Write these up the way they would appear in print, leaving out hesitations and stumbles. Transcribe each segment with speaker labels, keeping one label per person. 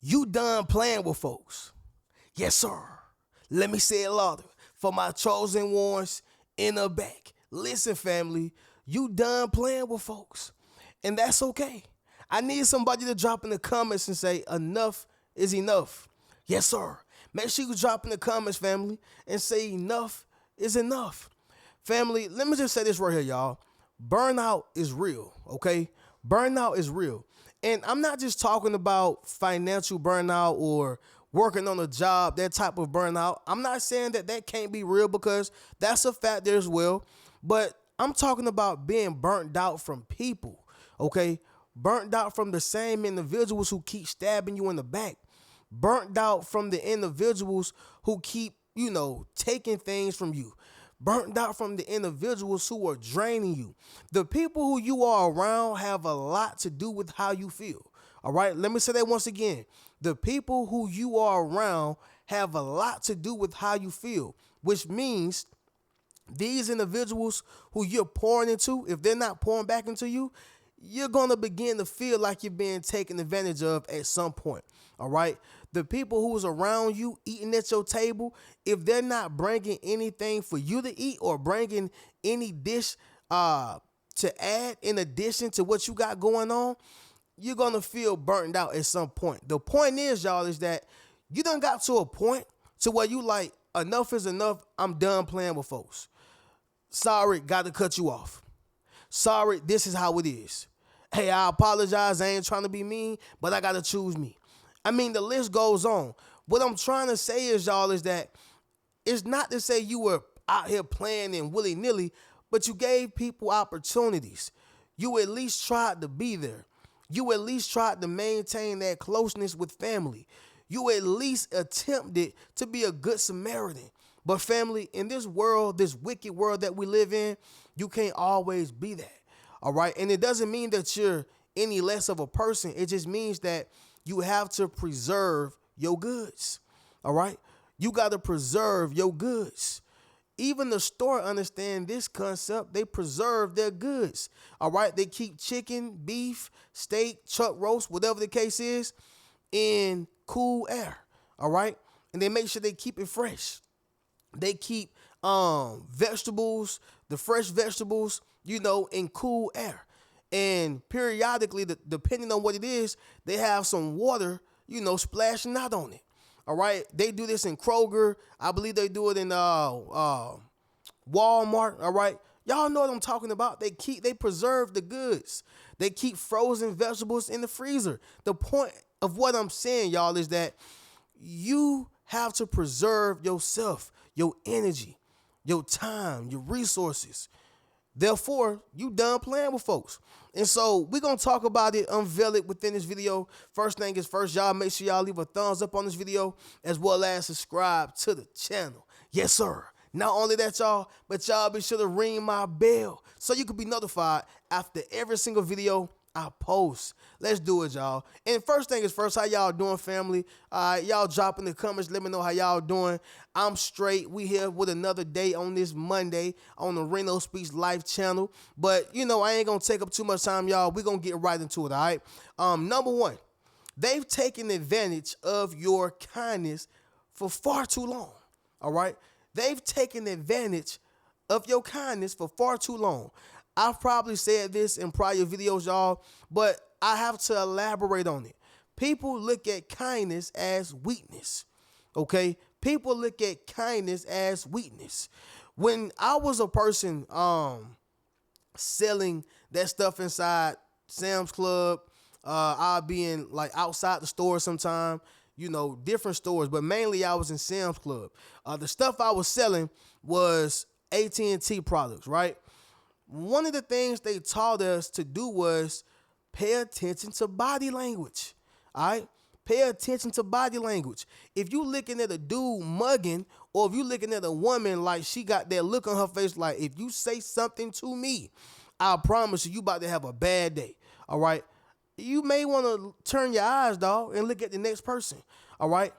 Speaker 1: You done playing with folks. Yes, sir. Let me say it louder for my chosen ones in the back. Listen, family, you done playing with folks. And that's okay. I need somebody to drop in the comments and say, enough is enough. Yes, sir. Make sure you drop in the comments, family, and say enough is enough. Family, let me just say this right here, y'all. Burnout is real, okay? Burnout is real. And I'm not just talking about financial burnout or working on a job, that type of burnout. I'm not saying that that can't be real because that's a factor as well. But I'm talking about being burnt out from people, okay? Burnt out from the same individuals who keep stabbing you in the back. Burnt out from the individuals who keep, taking things from you. Burnt out from the individuals who are draining you. The people who you are around have a lot to do with how you feel. All right, let me say that once again. The people who you are around have a lot to do with how you feel, which means these individuals who you're pouring into, if they're not pouring back into you, you're going to begin to feel like you're being taken advantage of at some point. All right. The people who's around you eating at your table, if they're not bringing anything for you to eat or bringing any dish to add in addition to what you got going on, you're going to feel burnt out at some point. The point is, y'all, is that you done got to a point to where you like, enough is enough. I'm done playing with folks. Sorry, got to cut you off. Sorry, this is how it is. Hey, I apologize. I ain't trying to be mean, but I got to choose me. I mean, the list goes on. What I'm trying to say is, y'all, is that it's not to say you were out here playing and willy-nilly, but you gave people opportunities. You at least tried to be there. You at least tried to maintain that closeness with family. You at least attempted to be a good Samaritan. But family, in this world, this wicked world that we live in, you can't always be that. All right. And it doesn't mean that you're any less of a person. It just means that you have to preserve your goods. All right. You got to preserve your goods. Even the store understand this concept. They preserve their goods. All right. They keep chicken, beef, steak, chuck roast, whatever the case is, in cool air. All right. And they make sure they keep it fresh. They keep vegetables, the fresh vegetables, in cool air. And periodically, depending on what it is, they have some water, splashing out on it. All right. They do this in Kroger. I believe they do it in Walmart. All right. Y'all know what I'm talking about. They preserve the goods. They keep frozen vegetables in the freezer. The point of what I'm saying, y'all, is that you have to preserve yourself, your energy, your time, your resources. Therefore, you done playing with folks. And so we're going to talk about it, unveil it within this video. First thing is first, y'all make sure y'all leave a thumbs up on this video as well as subscribe to the channel. Yes, sir. Not only that, y'all, but y'all be sure to ring my bell so you can be notified after every single video I post. Let's do it, y'all. And first thing is first, how y'all doing, family? Y'all drop in the comments. Let me know how y'all doing. I'm straight. We here with another day on this Monday on the Reno Speaks Life channel. But, I ain't going to take up too much time, y'all. We're going to get right into it, all right? Number one, they've taken advantage of your kindness for far too long, all right? They've taken advantage of your kindness for far too long. I've probably said this in prior videos, y'all, but I have to elaborate on it. People look at kindness as weakness, okay? People look at kindness as weakness. When I was a person selling that stuff inside Sam's Club, I'd be in like outside the store sometime, different stores, but mainly I was in Sam's Club. The stuff I was selling was AT&T products, right? One of the things they taught us to do was pay attention to body language. All right? Pay attention to body language. If you looking at a dude mugging, or if you looking at a woman like she got that look on her face, like if you say something to me, I promise you about to have a bad day. All right? You may want to turn your eyes, dog, and look at the next person. All right?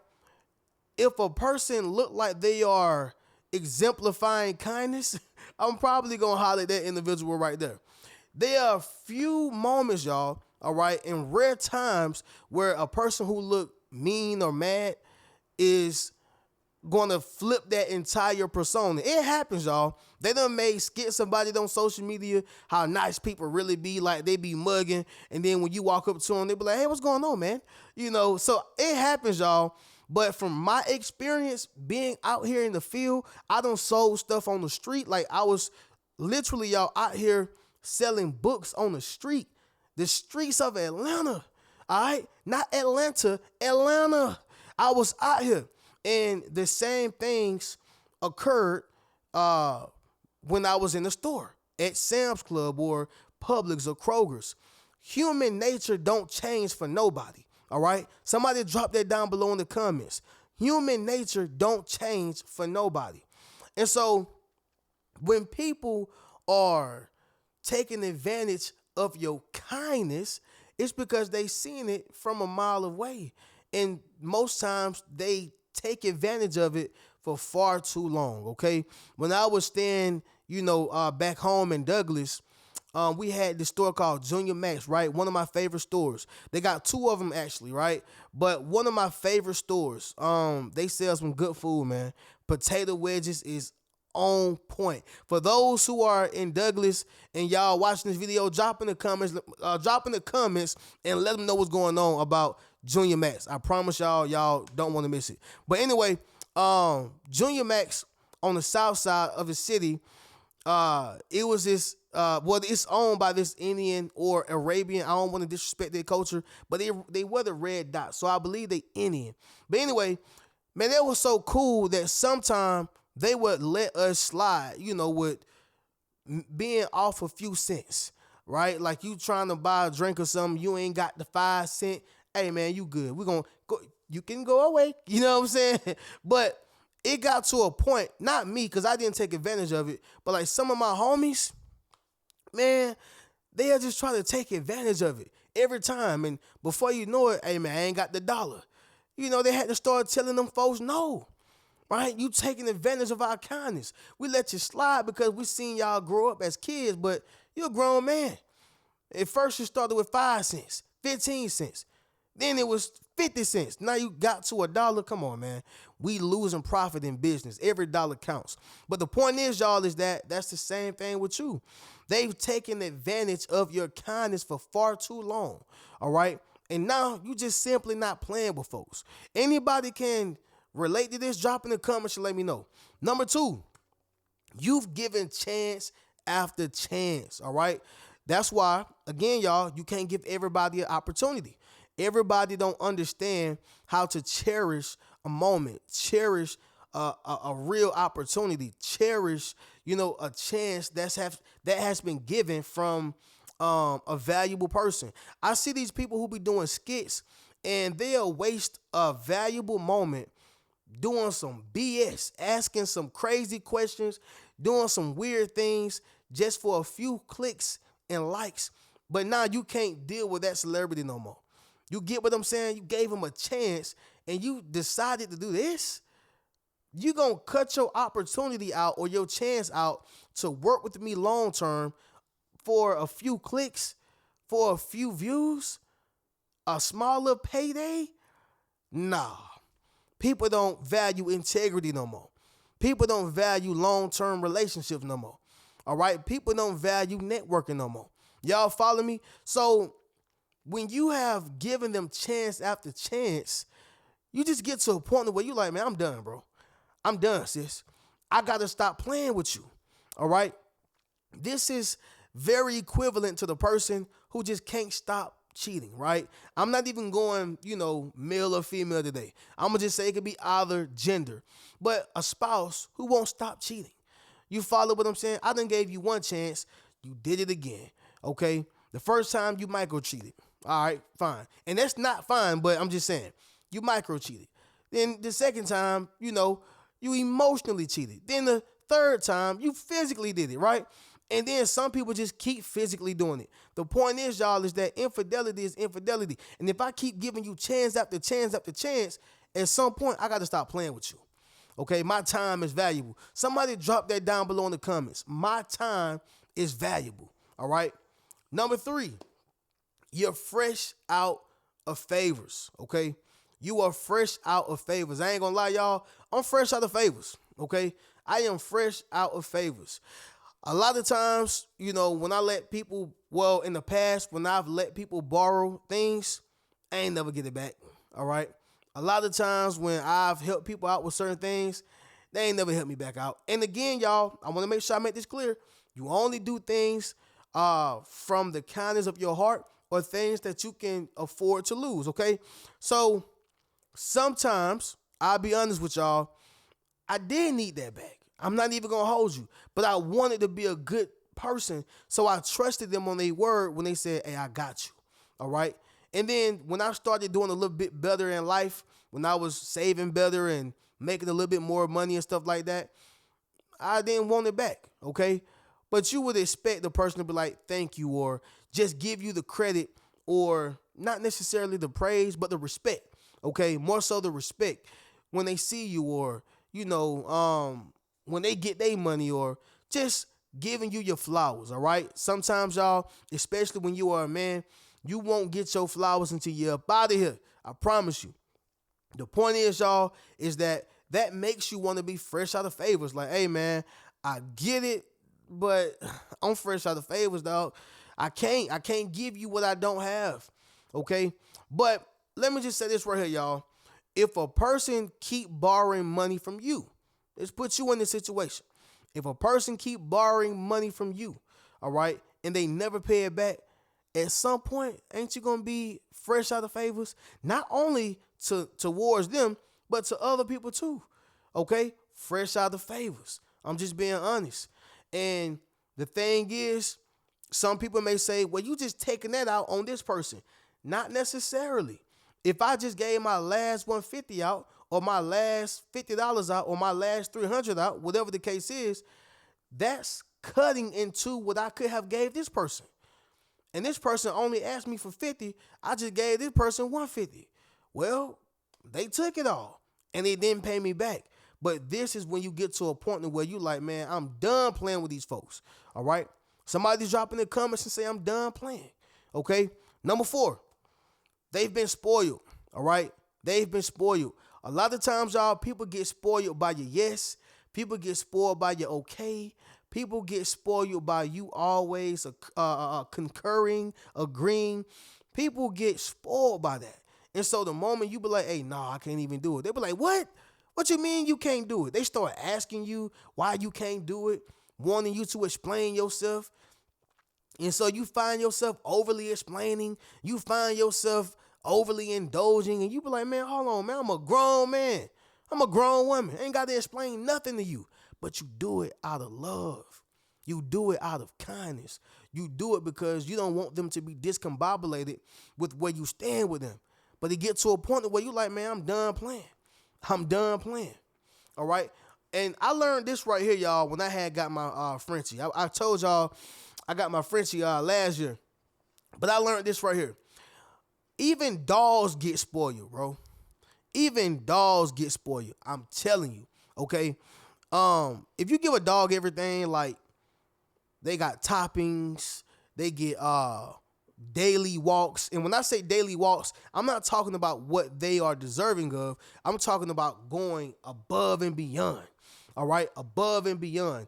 Speaker 1: If a person look like they are exemplifying kindness, I'm probably going to holler at that individual right there. There are few moments, y'all, all right, in rare times where a person who look mean or mad is going to flip that entire persona. It happens, y'all. They done made skits somebody on social media how nice people really be, like they be mugging, and then when you walk up to them, they be like, hey, what's going on, man? So it happens, y'all. But from my experience being out here in the field, I done sold stuff on the street. Like I was literally, y'all, out here selling books on the streets of Atlanta. All right, not Atlanta, Atlanta. I was out here, and the same things occurred when I was in the store at Sam's Club or Publix or Kroger's. Human nature don't change for nobody. All right, somebody drop that down below in the comments. Human nature don't change for nobody, and so when people are taking advantage of your kindness, it's because they seen it from a mile away. And most times they take advantage of it for far too long, okay? When I was staying, back home in Douglas, we had this store called Junior Max, right? One of my favorite stores. They got two of them actually, right? But one of my favorite stores, they sell some good food, man. Potato wedges is on point. For those who are in Douglas and y'all watching this video, drop in the comments and let them know what's going on about Junior Max. I promise y'all don't want to miss it. But anyway, Junior Max on the south side of the city, it was this it's owned by this Indian or Arabian. I don't want to disrespect their culture, but they wear the red dot, so I believe they Indian. But anyway, man, that was so cool that sometime they would let us slide, with being off a few cents, right? Like you trying to buy a drink or something, you ain't got the 5 cent. Hey man, you good. We're going to go. You can go away. You know what I'm saying? But it got to a point, not me, because I didn't take advantage of it, but like some of my homies, man, they are just trying to take advantage of it every time. And before you know it, hey man, I ain't got the dollar. They had to start telling them folks no. Right? You taking advantage of our kindness. We let you slide because we seen y'all grow up as kids, but you're a grown man. At first you started with 5 cents, 15 cents. Then it was 50 cents. Now you got to $1. Come on, man. We losing profit in business. Every dollar counts. But the point is, y'all, is that that's the same thing with you. They've taken advantage of your kindness for far too long. All right? And now you just simply not playing with folks. Anybody can relate to this, drop in the comments and let me know. Number 2, you've given chance after chance, all right? That's why, again, y'all, you can't give everybody an opportunity. Everybody don't understand how to cherish a moment, cherish a real opportunity, cherish, a chance that has been given from a valuable person. I see these people who be doing skits and they'll waste a valuable moment doing some BS, asking some crazy questions, doing some weird things just for a few clicks and likes. But now you can't deal with that celebrity no more. You get what I'm saying? You gave him a chance and you decided to do this. You gonna cut your opportunity out or your chance out to work with me long term for a few clicks, for a few views, a smaller payday? Nah. People don't value integrity no more. People don't value long-term relationships no more. All right? People don't value networking no more. Y'all follow me? So when you have given them chance after chance, you just get to a point where you're like, man, I'm done, bro. I'm done, sis. I got to stop playing with you. All right? This is very equivalent to the person who just can't stop cheating, right? I'm not even going, male or female today. I'm going to just say it could be either gender. But a spouse who won't stop cheating. You follow what I'm saying? I done gave you one chance. You did it again, okay? The first time you micro cheated. All right, fine. And that's not fine, but I'm just saying. You micro cheated. Then the second time, you emotionally cheated. Then the third time, you physically did it, right? And then some people just keep physically doing it. The point is, y'all, is that infidelity is infidelity. And if I keep giving you chance after chance after chance, at some point, I got to stop playing with you. Okay, my time is valuable. Somebody drop that down below in the comments. My time is valuable, all right? Number 3, you're fresh out of favors, okay? You are fresh out of favors. I ain't gonna lie, y'all. I'm fresh out of favors. Okay. I am fresh out of favors. A lot of times, when I let people, well, in the past, when I've let people borrow things, I ain't never get it back. All right. A lot of times when I've helped people out with certain things, they ain't never helped me back out. And again, y'all, I want to make sure I make this clear. You only do things from the kindness of your heart or things that you can afford to lose. Okay. So sometimes I'll be honest with y'all, I did need that back. I'm not even gonna hold you, but I wanted to be a good person, so I trusted them on their word when they said, "Hey, I got you." All right. And then when I started doing a little bit better in life, when I was saving better and making a little bit more money and stuff like that, I didn't want it back. Okay. But you would expect the person to be like, "Thank you," or just give you the credit, or not necessarily the praise, but the respect. Okay. More so the respect when they see you, or, when they get their money, or just giving you your flowers. All right. Sometimes, y'all, especially when you are a man, you won't get your flowers until you're up out of here. I promise you. The point is, y'all, is that makes you want to be fresh out of favors. Like, hey, man, I get it, but I'm fresh out of favors, dog. I can't give you what I don't have. Okay. But let me just say this right here, y'all. If a person keep borrowing money from you, let's put you in this situation. If a person keep borrowing money from you, all right, and they never pay it back, at some point, ain't you gonna be fresh out of favors? Not only towards them, but to other people too. Okay? Fresh out of favors. I'm just being honest. And the thing is, some people may say, well, you just taking that out on this person. Not necessarily. If I just gave my last 150 out, or my last $50 out, or my last 300 out, whatever the case is, that's cutting into what I could have gave this person. And this person only asked me for 50. I just gave this person 150. Well, they took it all and they didn't pay me back. But this is when you get to a point where you like, man, I'm done playing with these folks. All right. Somebody's dropping in the comments and say, I'm done playing. Okay. Number 4, they've been spoiled. All right. They've been spoiled. A lot of times, y'all, people get spoiled by your yes. People get spoiled by your okay. People get spoiled by you always concurring, agreeing. People get spoiled by that. And so the moment you be like, hey, nah, I can't even do it. They be like, what? What you mean you can't do it? They start asking you why you can't do it, wanting you to explain yourself. And so you find yourself overly explaining. You find yourself overly indulging. And you be like, man, hold on, man. I'm a grown man. I'm a grown woman. I ain't got to explain nothing to you. But you do it out of love. You do it out of kindness. You do it because you don't want them to be discombobulated with where you stand with them. But it gets to a point where you like, man, I'm done playing. I'm done playing. All right. And I learned this right here, y'all, when I had got my Frenchie. I told y'all I got my Frenchie last year. But I learned this right here. Even dogs get spoiled, bro. Even dogs get spoiled. I'm telling you. Okay. If you give a dog everything, like they got toppings, they get daily walks. And when I say daily walks, I'm not talking about what they are deserving of. I'm talking about going above and beyond. All right, above and beyond.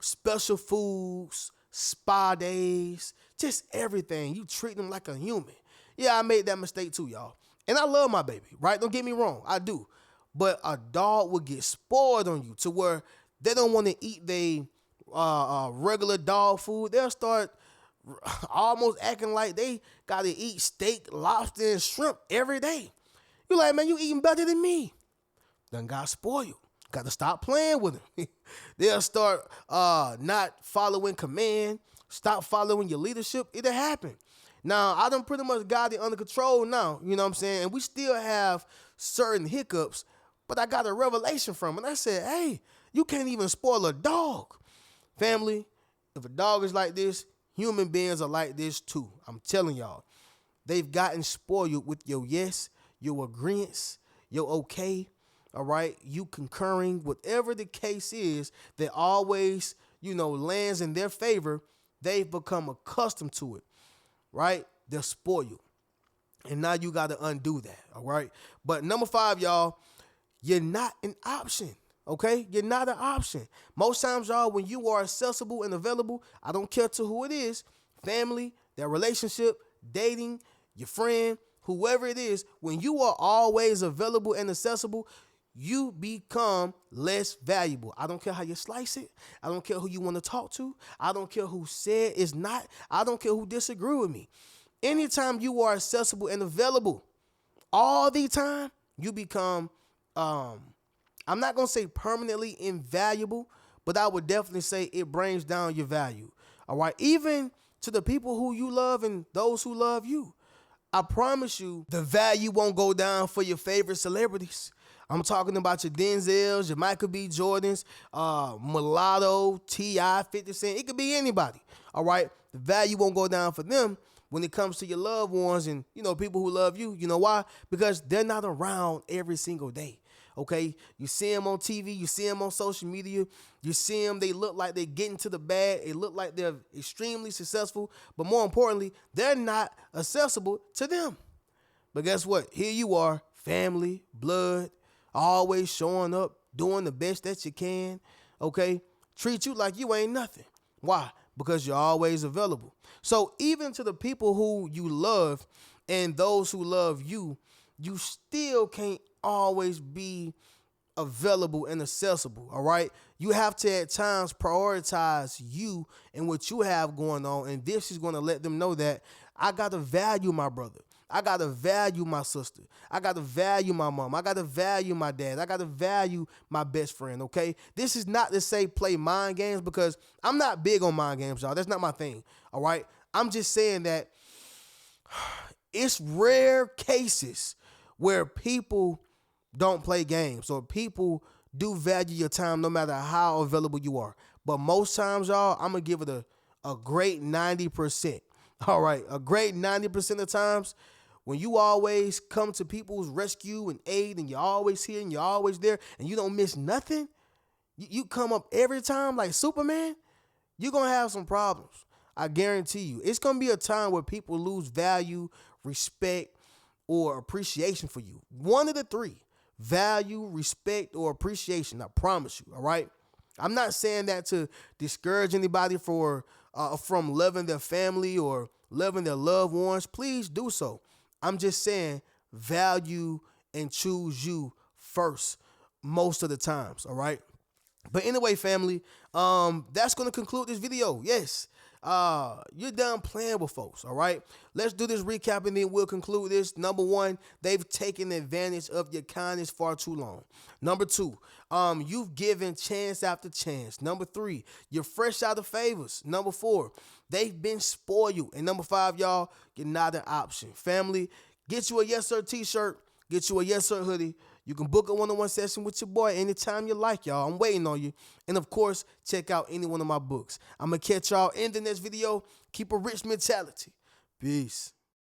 Speaker 1: Special foods, spa days, just everything. You treat them like a human. Yeah, I made that mistake too, y'all. And I love my baby, right? Don't get me wrong, I do. But a dog will get spoiled on you to where they don't want to eat their regular dog food. They'll start almost acting like they got to eat steak, lobster, and shrimp every day. You like, man, you eating better than me. Done got spoiled. Got to stop playing with them. They'll start not following command, stop following your leadership. It'll happen. Now, I done pretty much got it under control now, you know what I'm saying? And we still have certain hiccups, but I got a revelation from it. I said, hey, you can't even spoil a dog. Family, if a dog is like this, human beings are like this too. I'm telling y'all. They've gotten spoiled with your yes, your agreements, your okay, all right? You concurring, whatever the case is that always, lands in their favor, they've become accustomed to it, right? They're spoiled. And now you got to undo that. All right. But number 5, y'all, you're not an option. Okay? You're not an option. Most times, y'all, when you are accessible and available, I don't care to who it is, family, their relationship, dating, your friend, whoever it is, when you are always available and accessible, you become less valuable. I don't care how you slice it. I don't care who you want to talk to. I don't care who said it's not. I don't care who disagree with me. Anytime you are accessible and available all the time, you become, I'm not going to say permanently invaluable, but I would definitely say it brings down your value. All right. Even to the people who you love and those who love you. I promise you the value won't go down for your favorite celebrities. I'm talking about your Denzels, your Michael B. Jordans, Mulatto, T.I., 50 Cent. It could be anybody. All right. The value won't go down for them when it comes to your loved ones and, people who love you. You know why? Because they're not around every single day. Okay, you see them on TV, you see them on social media, you see them, they look like they're getting to the bag, they look like they're extremely successful, but more importantly, they're not accessible to them. But guess what? Here you are, family, blood, always showing up, doing the best that you can, okay? Treat you like you ain't nothing. Why? Because you're always available. So even to the people who you love and those who love you, you still can't always be available and accessible, all right? You have to at times prioritize you and what you have going on, and this is going to let them know that I got to value my brother. I got to value my sister. I got to value my mom. I got to value my dad. I got to value my best friend, okay? This is not to say play mind games, because I'm not big on mind games, y'all. That's not my thing, all right? I'm just saying that it's rare cases where people don't play games or people do value your time no matter how available you are. But most times, y'all, I'm going to give it a great 90%. All right, a great 90% of times when you always come to people's rescue and aid and you're always here and you're always there and you don't miss nothing, you come up every time like Superman, you're going to have some problems. I guarantee you. It's going to be a time where people lose value, respect, or appreciation for you. One of the three: value, respect, or appreciation. I promise you. All right. I'm not saying that to discourage anybody from loving their family or loving their loved ones. Please do so. I'm just saying value and choose you first most of the times. All right. But anyway, family, that's going to conclude this video. Yes. You're done playing with folks, all right? Let's do this recap and then we'll conclude this. Number 1, they've taken advantage of your kindness far too long. Number 2, you've given chance after chance. Number 3, you're fresh out of favors. Number 4, they've been spoiled. And number 5, y'all, you're not an option. Family, get you a Yes Sir t-shirt, get you a Yes Sir hoodie. You can book a one-on-one session with your boy anytime you like, y'all. I'm waiting on you. And, of course, check out any one of my books. I'm going to catch y'all in the next video. Keep a rich mentality. Peace.